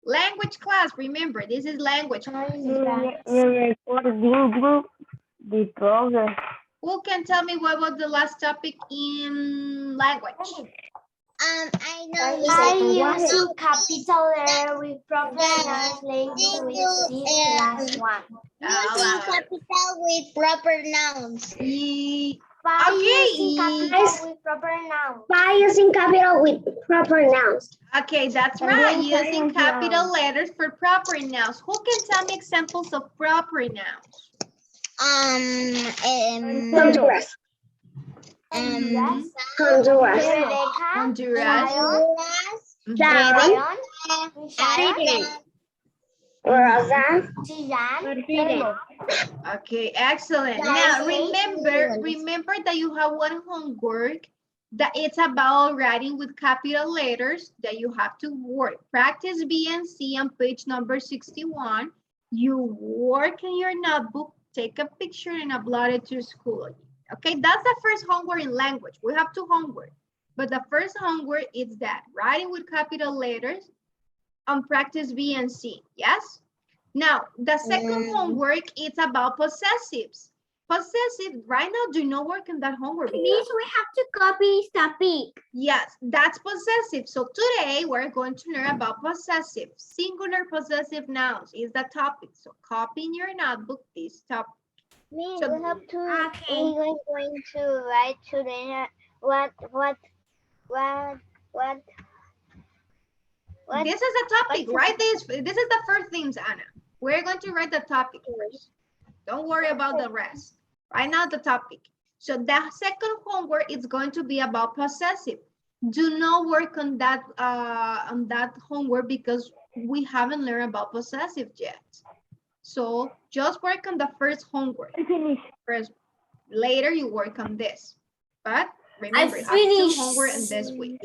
Language class, remember, this is language. Recording the progress. Who can tell me what was the last topic in language? I know. By using capital letter with proper nouns linked with this last one. Using capital with proper nouns. By using capital with proper nouns. By using capital with proper nouns. Okay, that's right. Using capital letters for proper nouns. Who can tell me examples of proper nouns? Honduras. Honduras. Honduras. Rosa. Okay, excellent. Now remember that you have one homework that it's about writing with capital letters that you have to work. Practice B and C on page number 61. You work in your notebook, take a picture and upload it to school. Okay, that's the first homework in language. We have two homework, but the first homework is that writing with capital letters on practice B and C, yes? Now, the second homework is about possessives. Possessive, right now, do not work on that homework. Miss, we have to copy this topic. Yes, that's possessive. So today, we're going to learn about possessive. Singular possessive nouns is the topic. So copy in your notebook this topic. Me, So, we have to. We're going to write today. What? This is a topic, right? This is the first things, Anna. We're going to write the topic first. Don't worry about the rest. Right now, the topic. So the second homework is going to be about possessive. Do not work on that homework because we haven't learned about possessive yet. So just work on the first homework. First, later you work on this. But remember, you have two homework in this week.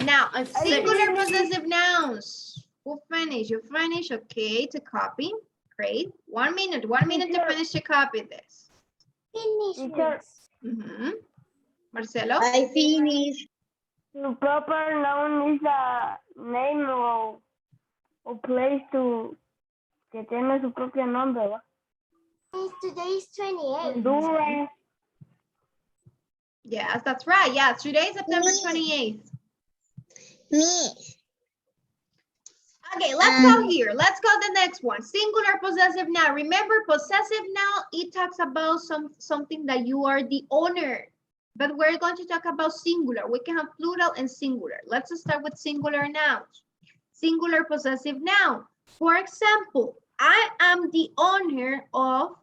Now, singular possessive nouns. Who finished? You finished? Okay, to copy. Great. 1 minute to finish to copy this. Marcelo? I finished. The proper noun is the name o place que tiene su propio nombre, ¿va? Today is 28. Honduras. Yes, that's right. Yeah, today is September 28th. Me. Okay, let's go here. Let's go the next one. Singular possessive noun. Remember, possessive noun, it talks about something that you are the owner. But we're going to talk about singular. We can have plural and singular. Let's start with singular nouns. Singular possessive noun. For example, I am the owner of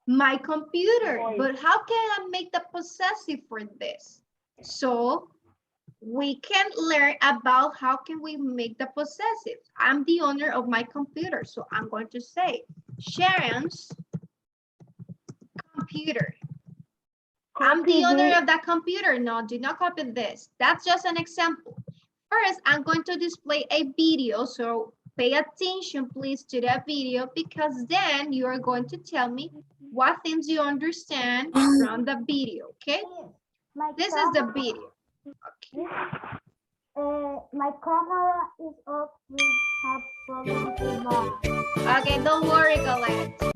my computer. But how can I make the possessive for this? So we can learn about how can we make the possessive. I'm the owner of my computer. So I'm going to say Sharon's computer. I'm the owner of that computer. No, do not copy this. That's just an example. First, I'm going to display a video. So pay attention, please, to that video because then you are going to tell me what things you understand from the video, okay? This is the video. Okay. My camera is off. We have problems. Okay, don't worry, Colette.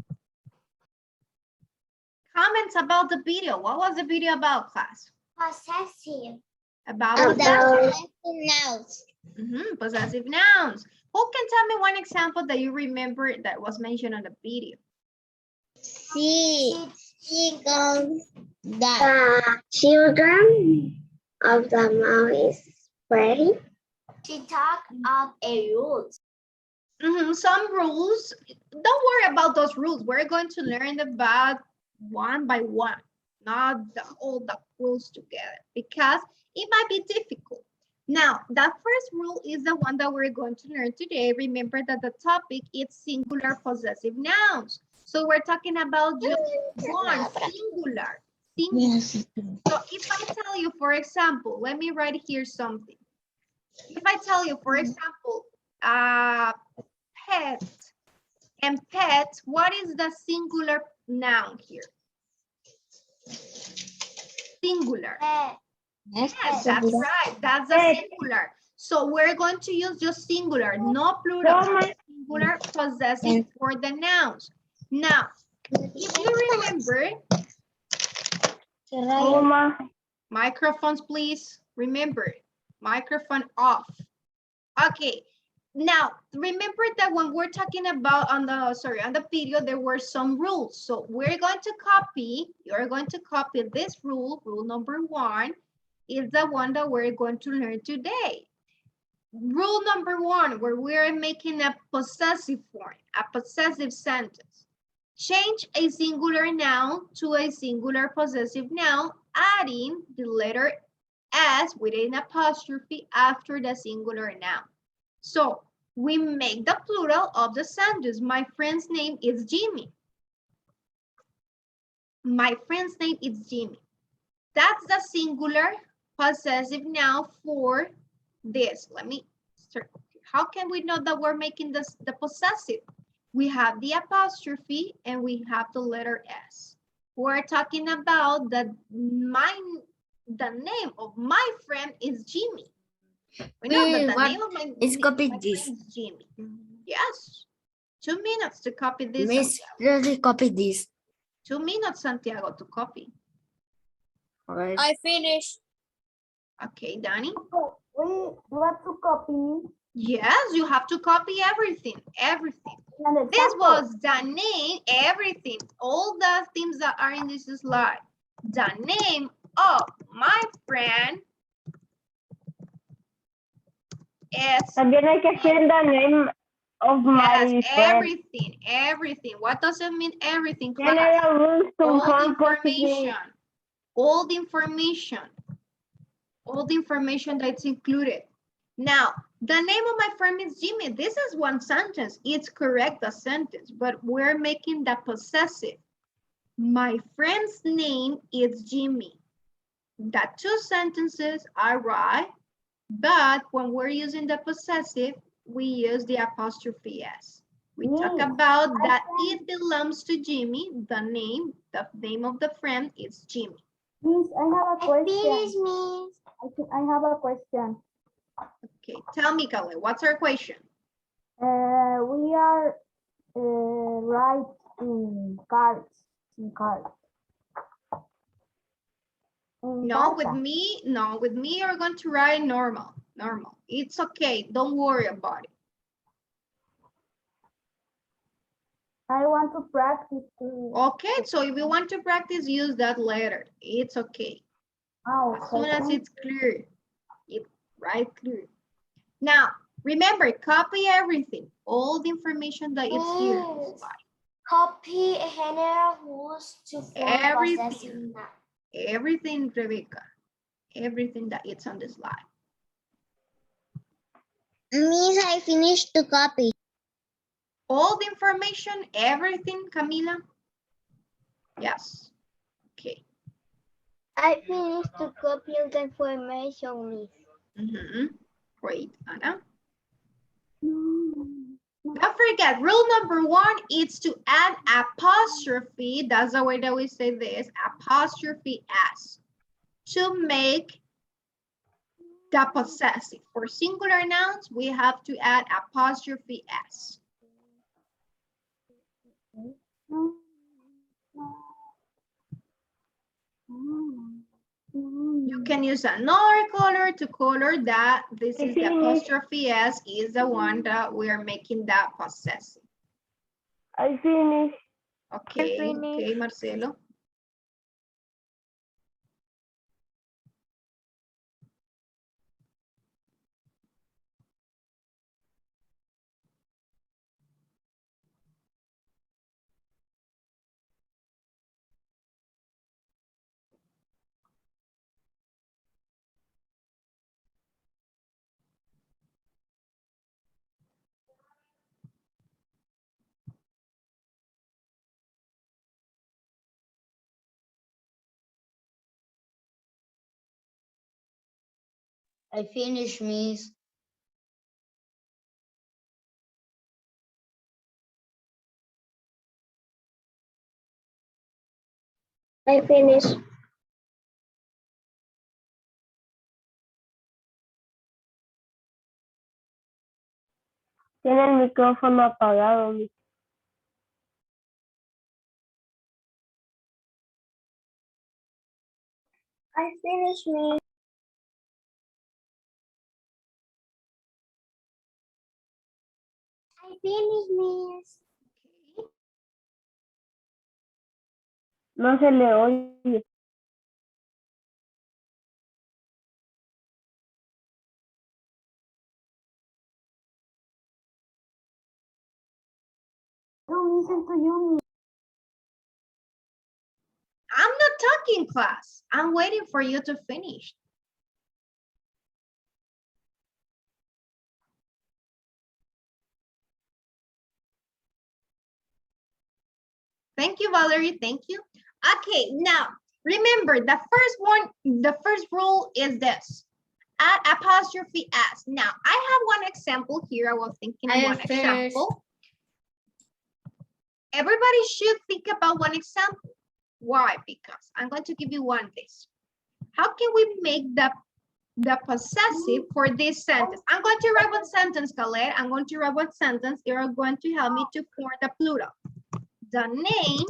Comments about the video. What was the video about, class? Possessive. About Nouns. Possessive nouns. Who can tell me one example that you remember that was mentioned on the video? She goes The children of the mom is ready. She talked of a rules. Some rules. Don't worry about those rules. We're going to learn about one by one, not all the rules together because it might be difficult. Now, that first rule is the one that we're going to learn today. Remember that the topic is singular possessive nouns. So we're talking about just one, singular. So if I tell you, for example, let me write here something. If I tell you, for example, pet and pet, what is the singular noun here? Singular. Yes, that's right. That's the singular. So we're going to use just singular, no plural, No, singular possessive for the nouns. Now, if you remember, microphones, please. Remember, microphone off. Okay. Now, remember that when we're talking about on the video, there were some rules. So we're going to copy, you're going to copy this rule, rule number 1, is the one that we're going to learn today. Rule number 1, where we're making a possessive form, a possessive sentence. Change a singular noun to a singular possessive noun, adding the letter S with an apostrophe after the singular noun. So we make the plural of the sentence. My friend's name is Jimmy. My friend's name is Jimmy. That's the singular possessive noun for this. Let me start. How can we know that we're making this the possessive? We have the apostrophe and we have the letter S. We're talking about the name of my friend is Jimmy. We know that the name of my friend is Jimmy. Yes. 2 minutes to copy this. Miss, really copy this. 2 minutes, Santiago, to copy. All right. I finished. Okay, Danny. We have to copy. Yes, you have to copy everything. Everything. This was the name, everything. All the things that are in this slide. The name of my friend is. También hay que hacer the name of my Yes, friend. everything, everything. What does it mean, everything, class? General rules to All the form positive. information. All the information. All the information that's included. Now, the name of my friend is Jimmy. This is one sentence. It's correct, the sentence, but we're making the possessive. My friend's name is Jimmy. The 2 sentences are right, but when we're using the possessive, we use the apostrophe S. We talk about that it belongs to Jimmy. The name of the friend is Jimmy. Miss, I have a question. Miss. I have a question. Okay, tell me, Kale, what's our question? We are right in cards. No, with me, you're going to write normal. It's okay, don't worry about it. I want to practice too. Okay, so if you want to practice, use that letter. It's okay. As soon as it's clear, right clear. Now, remember, copy everything, all the information that is here in the slide. Copy general rules to form Everything. possessive noun. Everything, Rebecca. Everything that is on the slide. Miss, I finished to copy. All the information, everything, Camila? Yes. Okay. I finished to copy the information, Miss. Great, Anna. Don't forget, rule number 1 is to add apostrophe. That's the way that we say this, apostrophe S, to make the possessive. For singular nouns, we have to add apostrophe S. You can use another color to color that this is the apostrophe S is the one that we are making that possessive. I finished. Okay, okay, Marcelo. I finished, Miss. I finished. Tiene el micrófono apagado. I finished me. I finished Miss. No se le oye. I'm not talking, class. I'm waiting for you to finish. Thank you, Valerie. Thank you. Okay, now remember the first rule is this. Add apostrophe s. Now I have one example here. I was thinking of one example. Everybody should think about one example. Why? Because I'm going to give you one this. How can we make the possessive for this sentence? I'm going to write one sentence, Khaled. I'm going to write one sentence. You're going to help me to form the plural. The name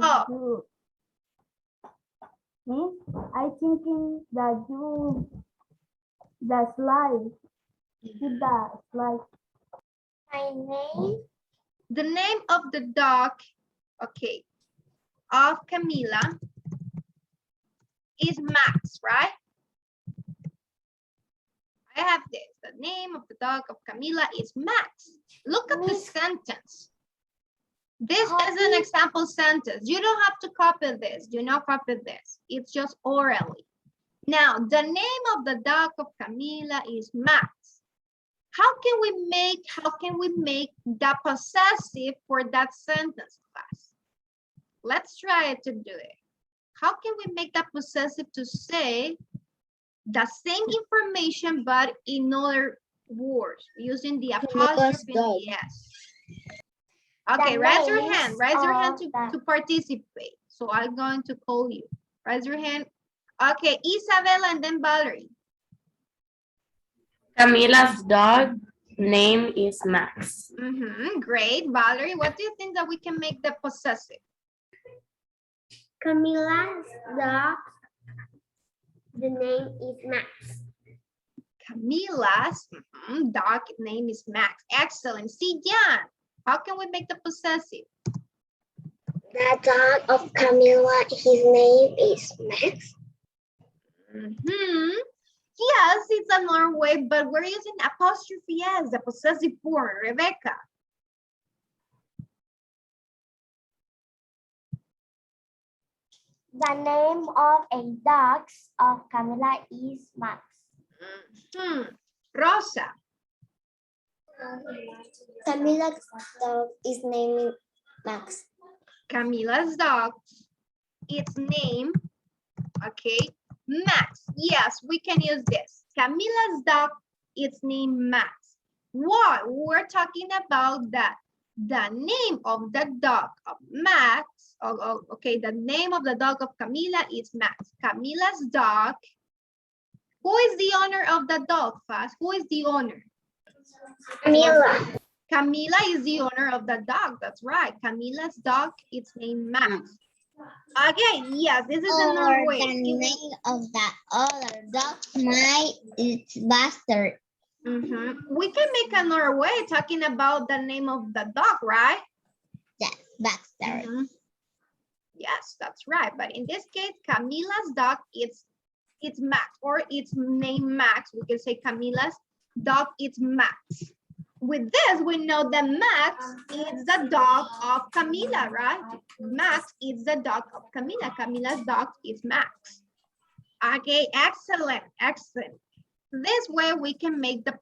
of I thinking that you the slide. The slide. My name. the name of the dog, okay, of Camila is Max, right? I have this. The name of the dog of Camila is Max. Look at the sentence. This is an example sentence. You don't have to copy this. Do not copy this. It's just orally. Now, the name of the dog of Camila is Max. How can we make the possessive for that sentence, class? Let's try to do it. How can we make that possessive to say the same information but in other words using the apostrophe and the S? Okay, raise your hand. Raise your hand to participate. So I'm going to call you. Raise your hand. Okay, Isabella and then Valerie. Camila's dog name is Max. Great. Valerie, what do you think that we can make the possessive? Camila's dog. The name is Max. Camila's dog name is Max. Excellent. See, Jan, how can we make the possessive? The dog of Camila, his name is Max. Yes, it's another way, but we're using apostrophe S, the possessive form. Rebecca. The name of a dog of Camila is Max. Rosa. Camila's dog is named Max. Camila's dog, its name, okay, Max. Yes, we can use this. Camila's dog, its name Max. Why? We're talking about that. The name of the dog of Max, okay, the name of the dog of Camila is Max. Camila's dog. Who is the owner of the dog, class? Who is the owner? Camila. Camila is the owner of the dog. That's right. Camila's dog, its name Max. Okay, yes, this is another way. The name of the other dog, it's Buster. We can make another way talking about the name of the dog, right? Yes, Baxter. Yes, that's right. But in this case, Camila's dog, it's Max, or its name Max. We can say Camila's dog, it's Max. With this, we know that Max is the dog of Camila, right? Max is the dog of Camila. Camila's dog is Max. Okay, excellent, excellent. This way we can make the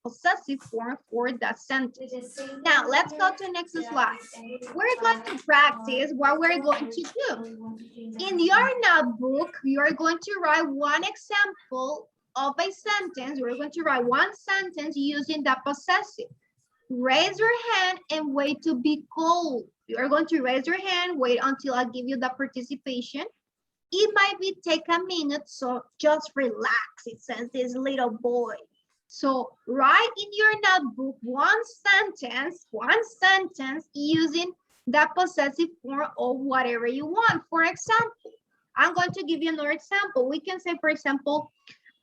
possessive form for the sentence. Now let's go to the next slide. We're going to practice what we're going to do. In your notebook, you're going to write one example of a sentence. We're going to write one sentence using the possessive. Raise your hand and wait to be called. You're going to raise your hand, wait until I give you the participation. It might take a minute, so just relax. It says this little boy. So write in your notebook one sentence using the possessive form of whatever you want. For example, I'm going to give you another example. We can say, for example,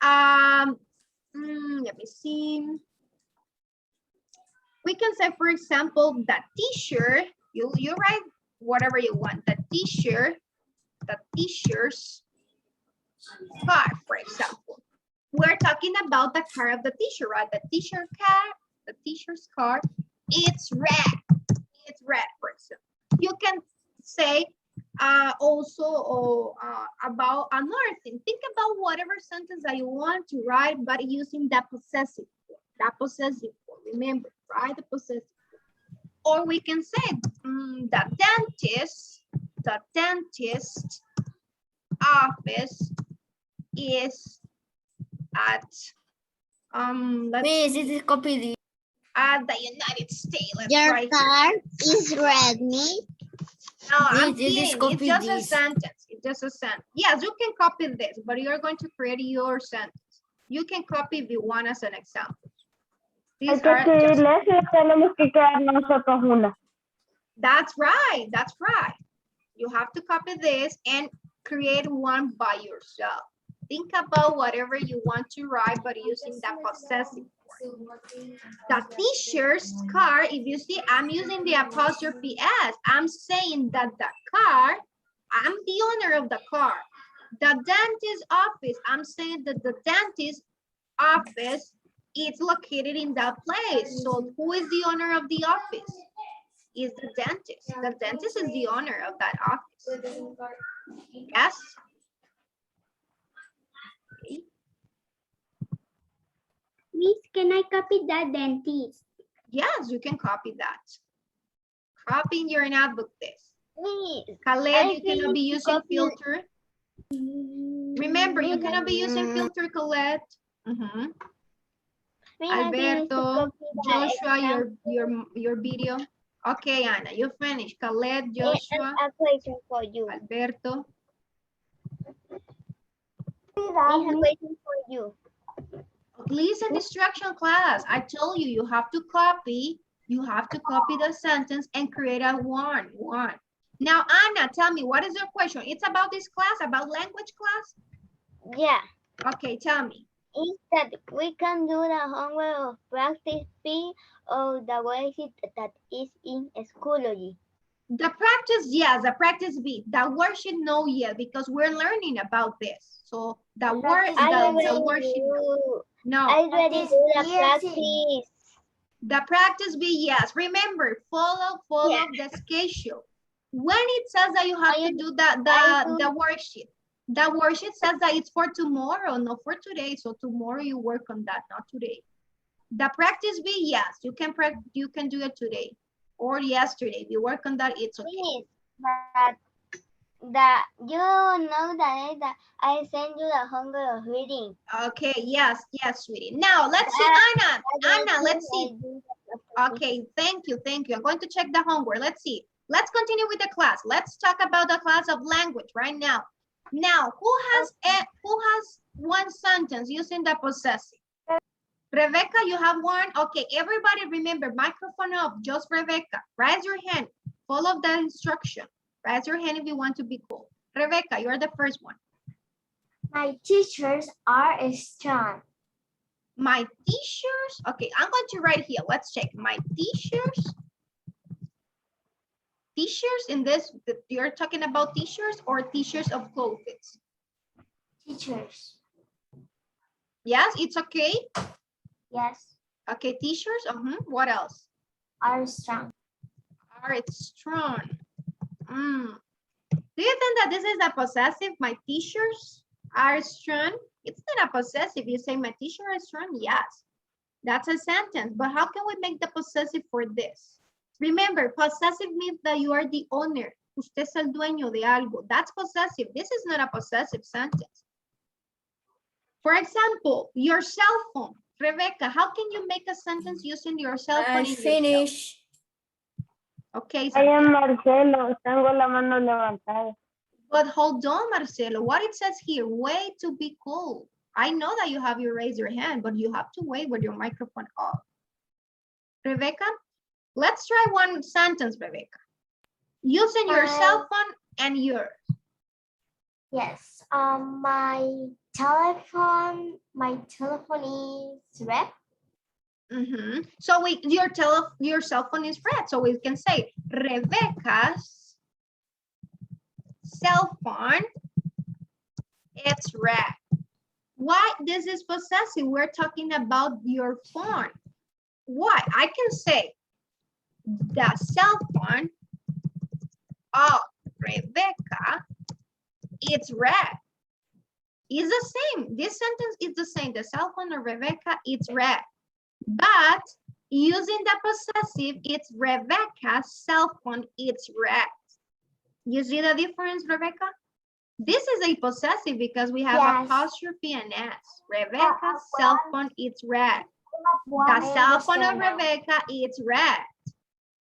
let me see. We can say, for example, the teacher, you write whatever you want. The teacher's car, for example. We're talking about the car of the teacher, right? The teacher's car, it's red. It's red, for example. You can say also about another thing. Think about whatever sentence that you want to write, but using that possessive form. That possessive form. Remember, write the possessive form. Or we can say the dentist office is at Miss, it is copy this. at the United States. Let's Your write car is red, me. No, I'm Miss, it is kidding. It's copy just a this. sentence. It's just a sentence. Yes, you can copy this, but you're going to create your sentence. You can copy if you want as an example. Hay These que are just, escribirle eso y tenemos que crear nosotros una. that's right. That's right. You have to copy this and create one by yourself. Think about whatever you want to write, but using the possessive form. The teacher's car, if you see, I'm using the apostrophe S. I'm saying that the car, I'm the owner of the car. The dentist office, I'm saying that the dentist office is located in that place. So who is the owner of the office? Is the dentist. The dentist is the owner of that office. Yes? Okay. Miss, can I copy that dentist? Yes, you can copy that. Copy in your notebook this. Miss, Khaled, you cannot be finished using copying. filter. Remember, you cannot be using filter, Khaled. Alberto, Joshua, your video. Okay, Anna, you finished. Khaled, Joshua, A question for you. Alberto. I have a question for you. Listen instruction class. I told you, you have to copy the sentence and create a one. Now, Anna, tell me, what is your question? It's about this class, about language class? Yeah, Okay, tell me. is that we can do the homework of practice B or the worksheet that is in Schoology? The practice, yes, the practice B. The worksheet, no yet, because we're learning about this. So the worksheet, no. I already do the practice. The practice B, yes. Remember, follow the schedule. When it says that you have to do the worksheet says that it's for tomorrow, not for today. So tomorrow you work on that, not today. The practice B, yes, you can do it today or yesterday. If you work on that, it's okay. Yes, but you know that I send you the homework of reading. Okay, yes, sweetie. Now let's see, Anna. Anna, let's see. Okay, thank you. I'm going to check the homework. Let's see. Let's continue with the class. Let's talk about the class of language right now. Now, who has one sentence using the possessive? Rebecca, you have one? Okay, everybody remember, microphone off, just Rebecca. Raise your hand. Follow the instruction. Raise your hand if you want to be cool. Rebecca, you're the first one. My teachers are strong. My teachers, okay, I'm going to write here. Let's check. My teachers in this, you're talking about teachers or teachers of clothes? Teachers. Yes, it's okay. Yes. Okay, teachers, what else? Are strong. Are strong. Do you think that this is a possessive? My teachers are strong. It's not a possessive. You say my teacher is strong. Yes, that's a sentence. But how can we make the possessive for this? Remember, possessive means that you are the owner. Usted es el dueño de algo. That's possessive. This is not a possessive sentence. For example, your cell phone. Rebecca, how can you make a sentence using your cell phone? I finish. Okay. I am Marcelo. Tengo la mano levantada. But hold on, Marcelo. What it says here, way to be cool. I know that you have you raise your hand, but you have to wait with your microphone off. Rebecca, let's try one sentence, Rebecca. Using your cell phone and yours. Yes. My telephone is red. So your cell phone is red. So we can say Rebecca's cell phone, it's red. Why this is possessive? We're talking about your phone. Why? I can say the cell phone of Rebecca, it's red. It's the same. This sentence is the same. The cell phone of Rebecca, it's red. But using the possessive, it's Rebecca's cell phone, it's red. You see the difference, Rebecca? This is a possessive because we have Yes. apostrophe and S. Rebecca's cell phone, it's red. The cell phone of Rebecca, it's red.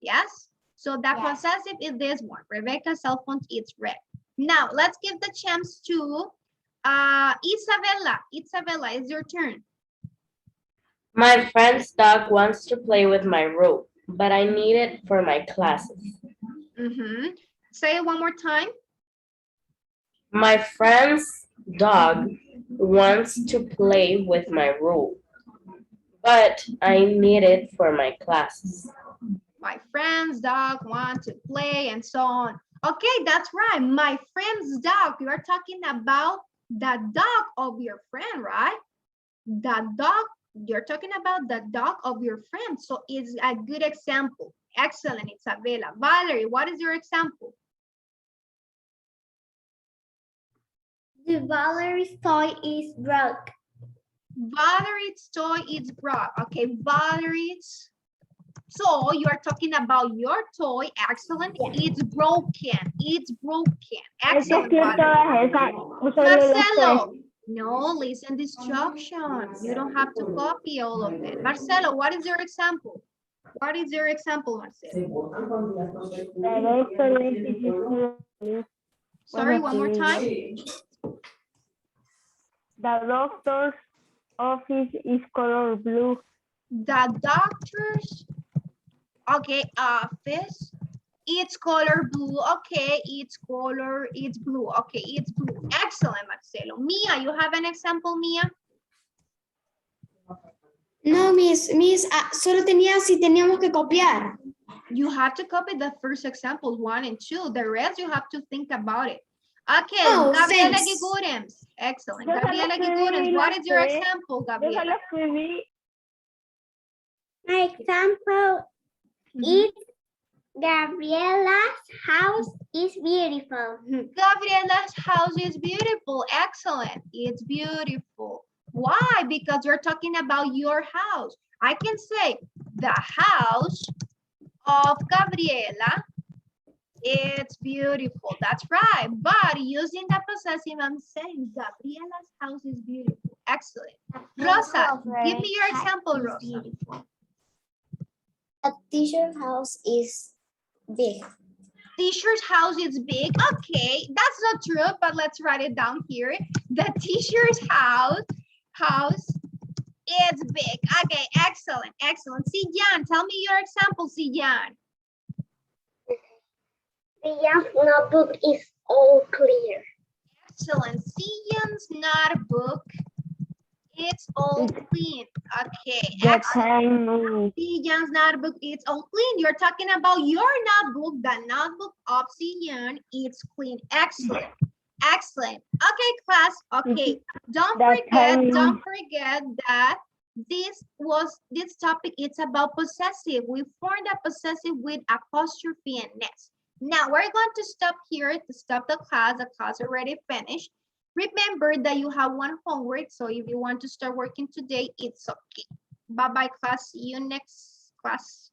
Yes? So the Yes. possessive is this one. Rebecca's cell phone, it's red. Now, let's give the chance to Isabella. Isabella, it's your turn. My friend's dog wants to play with my rope, but I need it for my classes. Say it one more time. My friend's dog wants to play with my rope, but I need it for my classes. My friend's dog wants to play and so on. Okay, that's right. My friend's dog. You are talking about the dog of your friend, right? The dog, you're talking about the dog of your friend. So it's a good example. Excellent, Isabella. Valerie, what is your example? The Valerie's toy is broke. Valerie's toy is broke. Okay, Valerie's. So you are talking about your toy. Excellent. It's broken. It's broken. Excellent. Marcelo. No, listen the instructions. You don't have to copy all of it. Marcelo, what is your example? What is your example, Marcelo? Sorry, one more time. The doctor's office is color blue. The doctor's, okay, office, it's color blue. Okay, it's blue. Okay, it's blue. Excellent, Marcelo. Mia, you have an example, Mia? No, Miss, solo tenía si teníamos que copiar. You have to copy the first examples 1 and 2. The rest you have to think about it. Okay, Oh, Gabriela thanks. Gigurens. Excellent. Gabriela Gigurens, what is your example, Gabriela? My example is Gabriela's house is beautiful. Gabriela's house is beautiful. Excellent. It's beautiful. Why? Because you're talking about your house. I can say the house of Gabriela, it's beautiful. That's right. But using the possessive, I'm saying Gabriela's house is beautiful. Excellent. Rosa, give me your example, Rosa. A teacher's house is big. Teacher's house is big. Okay, that's not true, but let's write it down here. The teacher's house is big. Okay, excellent, excellent. Siyan, tell me your example, Siyan. The notebook is all clear. Excellent. Siyan's notebook, it's all clean. Okay, excellent. Siyan's notebook, it's all clean. You're talking about your notebook. The notebook of Siyan, it's clean. Excellent. Excellent. Okay, class. Okay. Don't forget that this topic, it's about possessive. We formed a possessive with apostrophe and s. Now we're going to stop here to stop the class. The class already finished. Remember that you have one homework, so if you want to start working today, it's okay. Bye-bye, class. See you next class.